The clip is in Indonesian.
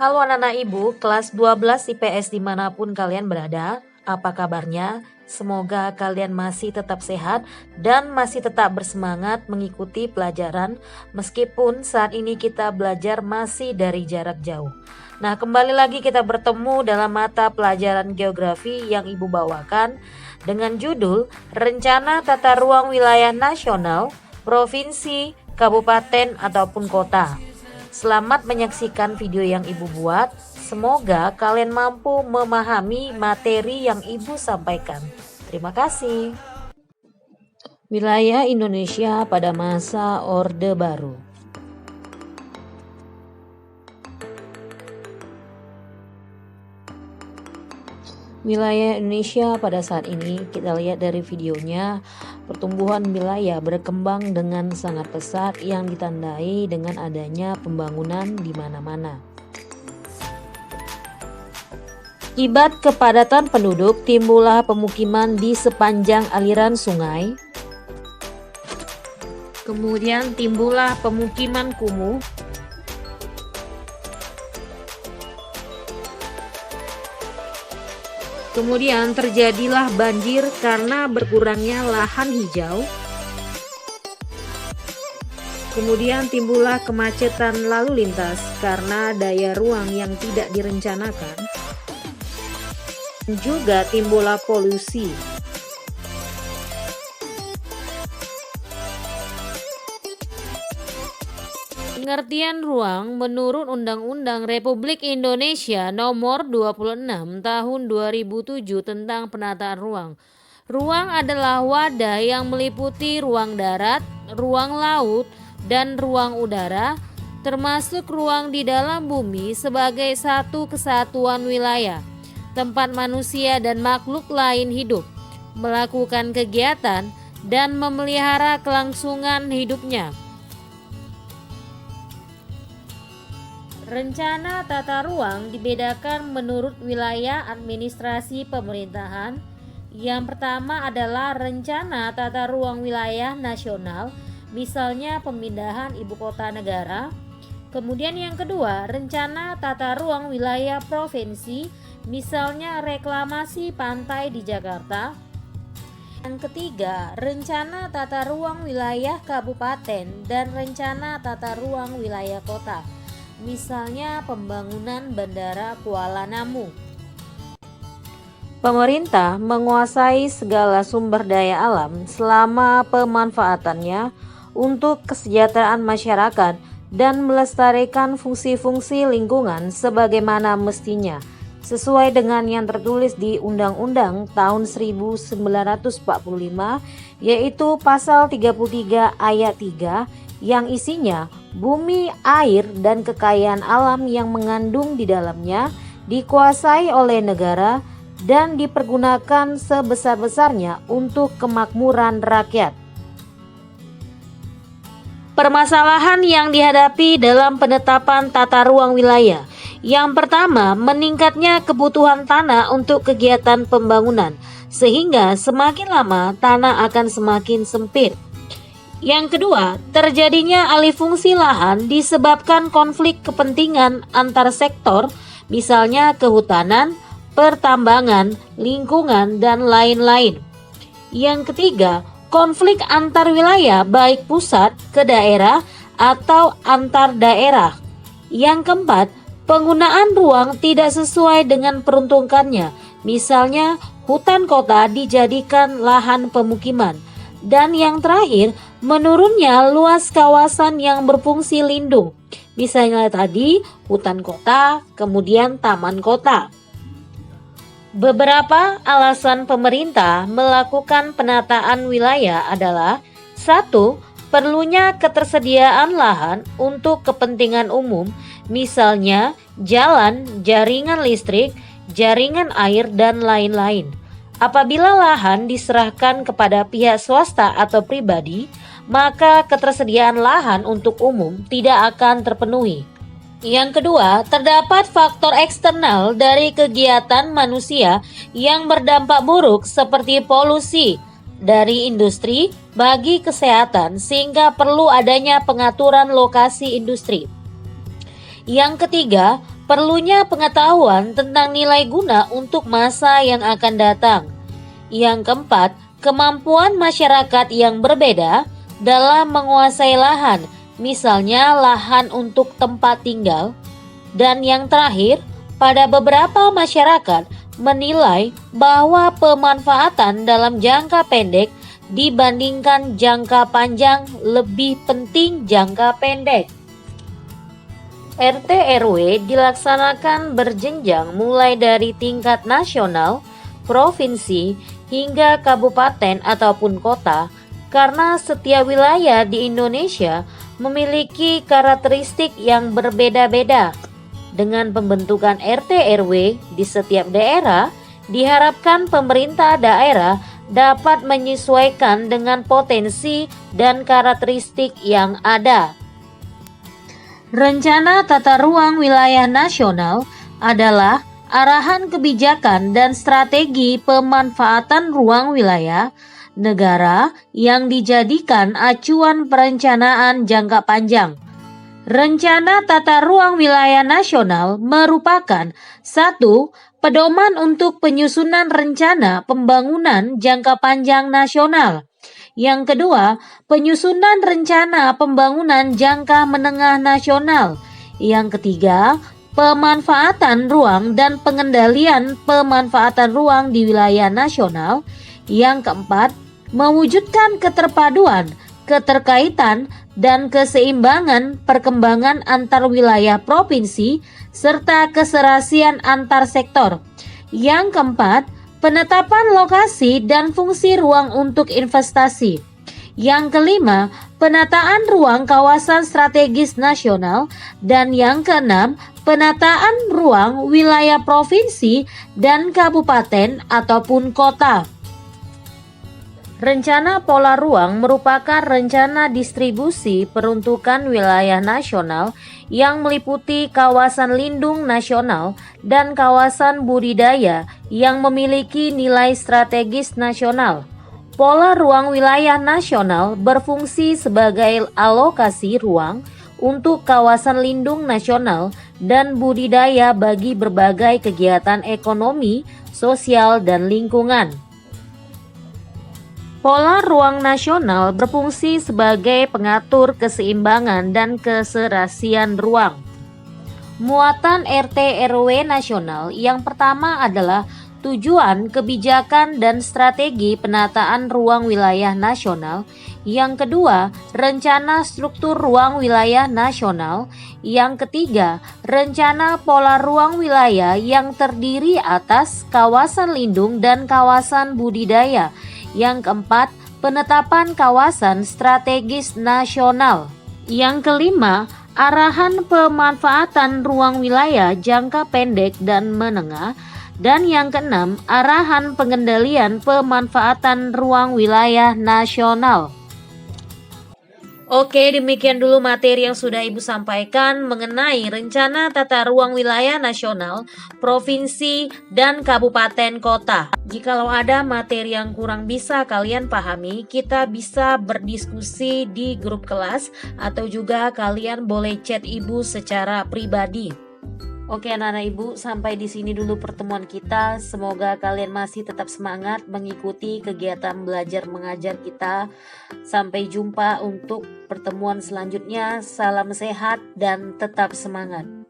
Halo anak-anak ibu, kelas 12 IPS dimanapun kalian berada, apa kabarnya? Semoga kalian masih tetap sehat dan masih tetap bersemangat mengikuti pelajaran meskipun saat ini kita belajar masih dari jarak jauh. Nah, kembali lagi kita bertemu dalam mata pelajaran geografi yang ibu bawakan dengan judul Rencana Tata Ruang Wilayah Nasional, Provinsi, Kabupaten ataupun Kota. Selamat menyaksikan video yang ibu buat. Semoga kalian mampu memahami materi yang ibu sampaikan. Terima kasih. Wilayah Indonesia pada masa Orde Baru. Wilayah Indonesia pada saat ini, kita lihat dari videonya, pertumbuhan wilayah berkembang dengan sangat pesat yang ditandai dengan adanya pembangunan di mana-mana. Akibat kepadatan penduduk, timbullah pemukiman di sepanjang aliran sungai. Kemudian timbullah pemukiman kumuh. Kemudian terjadilah banjir karena berkurangnya lahan hijau. Kemudian timbullah kemacetan lalu lintas karena daya ruang yang tidak direncanakan. Juga timbullah polusi. Pengertian ruang menurut Undang-Undang Republik Indonesia Nomor 26 Tahun 2007 tentang penataan ruang. Ruang adalah wadah yang meliputi ruang darat, ruang laut, dan ruang udara, termasuk ruang di dalam bumi sebagai satu kesatuan wilayah, tempat manusia dan makhluk lain hidup, melakukan kegiatan, dan memelihara kelangsungan hidupnya. Rencana tata ruang dibedakan menurut wilayah administrasi pemerintahan. Yang pertama adalah rencana tata ruang wilayah nasional, misalnya pemindahan ibu kota negara. Kemudian yang kedua, rencana tata ruang wilayah provinsi, misalnya reklamasi pantai di Jakarta. Yang ketiga, rencana tata ruang wilayah kabupaten dan rencana tata ruang wilayah kota, misalnya pembangunan Bandara Kuala Namu. Pemerintah menguasai segala sumber daya alam selama pemanfaatannya untuk kesejahteraan masyarakat dan melestarikan fungsi-fungsi lingkungan sebagaimana mestinya, sesuai dengan yang tertulis di Undang-Undang tahun 1945, yaitu pasal 33 ayat 3 yang isinya bumi, air, dan kekayaan alam yang mengandung di dalamnya dikuasai oleh negara dan dipergunakan sebesar-besarnya untuk kemakmuran rakyat. Permasalahan yang dihadapi dalam penetapan tata ruang wilayah. Yang pertama, meningkatnya kebutuhan tanah untuk kegiatan pembangunan, sehingga semakin lama tanah akan semakin sempit. Yang kedua, terjadinya alih fungsi lahan disebabkan konflik kepentingan antar sektor, misalnya kehutanan, pertambangan, lingkungan, dan lain-lain. Yang ketiga, konflik antar wilayah baik pusat ke daerah atau antar daerah. Yang keempat, penggunaan ruang tidak sesuai dengan peruntukannya, misalnya hutan kota dijadikan lahan pemukiman. Dan yang terakhir, menurunnya luas kawasan yang berfungsi lindung, misalnya tadi hutan kota, kemudian taman kota. Beberapa alasan pemerintah melakukan penataan wilayah adalah: 1. Perlunya ketersediaan lahan untuk kepentingan umum, misalnya jalan, jaringan listrik, jaringan air, dan lain-lain. Apabila lahan diserahkan kepada pihak swasta atau pribadi, maka ketersediaan lahan untuk umum tidak akan terpenuhi. Yang kedua, terdapat faktor eksternal dari kegiatan manusia yang berdampak buruk seperti polusi dari industri bagi kesehatan, sehingga perlu adanya pengaturan lokasi industri. Yang ketiga, Perlunya pengetahuan tentang nilai guna untuk masa yang akan datang. Yang keempat, kemampuan masyarakat yang berbeda dalam menguasai lahan, misalnya lahan untuk tempat tinggal. Dan yang terakhir, pada beberapa masyarakat menilai bahwa pemanfaatan dalam jangka pendek dibandingkan jangka panjang lebih penting jangka pendek. RT RW dilaksanakan berjenjang mulai dari tingkat nasional, provinsi, hingga kabupaten ataupun kota karena setiap wilayah di Indonesia memiliki karakteristik yang berbeda-beda. Dengan pembentukan RT RW di setiap daerah, diharapkan pemerintah daerah dapat menyesuaikan dengan potensi dan karakteristik yang ada. Rencana Tata Ruang Wilayah Nasional adalah arahan kebijakan dan strategi pemanfaatan ruang wilayah negara yang dijadikan acuan perencanaan jangka panjang. Rencana Tata Ruang Wilayah Nasional merupakan satu pedoman untuk penyusunan rencana pembangunan jangka panjang nasional. Yang kedua, penyusunan rencana pembangunan jangka menengah nasional. Yang ketiga, pemanfaatan ruang dan pengendalian pemanfaatan ruang di wilayah nasional. Yang keempat, mewujudkan keterpaduan, keterkaitan, dan keseimbangan perkembangan antar wilayah provinsi serta keserasian antar sektor. Yang keempat, penetapan lokasi dan fungsi ruang untuk investasi. Yang kelima, penataan ruang kawasan strategis nasional. Dan yang keenam, penataan ruang wilayah provinsi dan kabupaten ataupun kota. Rencana Pola Ruang merupakan rencana distribusi peruntukan wilayah nasional yang meliputi kawasan lindung nasional dan kawasan budidaya yang memiliki nilai strategis nasional. Pola ruang wilayah nasional berfungsi sebagai alokasi ruang untuk kawasan lindung nasional dan budidaya bagi berbagai kegiatan ekonomi, sosial, dan lingkungan. Pola ruang nasional berfungsi sebagai pengatur keseimbangan dan keserasian ruang. Muatan RT RW nasional yang pertama adalah tujuan, kebijakan, dan strategi penataan ruang wilayah nasional. Yang kedua, rencana struktur ruang wilayah nasional. Yang ketiga, rencana pola ruang wilayah yang terdiri atas kawasan lindung dan kawasan budidaya. Yang keempat, penetapan kawasan strategis nasional. Yang kelima, arahan pemanfaatan ruang wilayah jangka pendek dan menengah. Dan yang keenam, arahan pengendalian pemanfaatan ruang wilayah nasional. Oke, demikian dulu materi yang sudah Ibu sampaikan mengenai rencana tata ruang wilayah nasional, provinsi, dan kabupaten kota. Jikalau ada materi yang kurang bisa kalian pahami, kita bisa berdiskusi di grup kelas atau juga kalian boleh chat Ibu secara pribadi. Oke anak-anak Ibu, sampai di sini dulu pertemuan kita. Semoga kalian masih tetap semangat mengikuti kegiatan belajar mengajar kita. Sampai jumpa untuk pertemuan selanjutnya. Salam sehat dan tetap semangat.